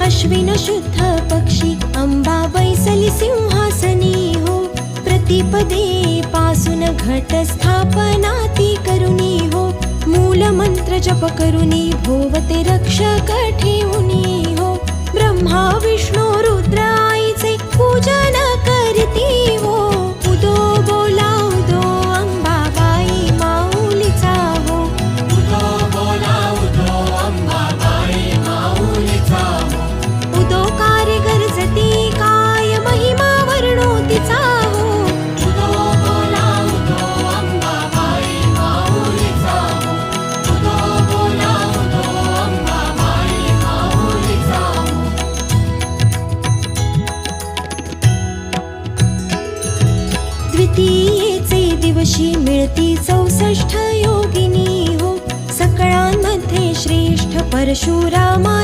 अश्विन शुद्ध पक्षी अंबा बैसली सिंहासनी हो. प्रतिपदे पासून घट स्थापना ती करुणी हो. मूल मंत्र जप करुणी भोवते रक्षक ठेवुनी हो. ब्रह्मा विष्णू रुद्र आईचे पूजन करती हो. उदो बोला उदो अंबाबाई माऊलीचा हो. उदो बोला उदो अंबाबाई माऊलीचा हो. उदो कार्य गरजती काय महिमा वर्णो तिचा हो. उदो बोला उदो अंबाबाई माऊलीचा हो. उदो बोला उदो अंबाबाई माऊलीचा हो. द्वितीयेचे दिवशी मिळती 64 योगिनी हो. सकळांमध्ये श्रेष्ठ परशुरामा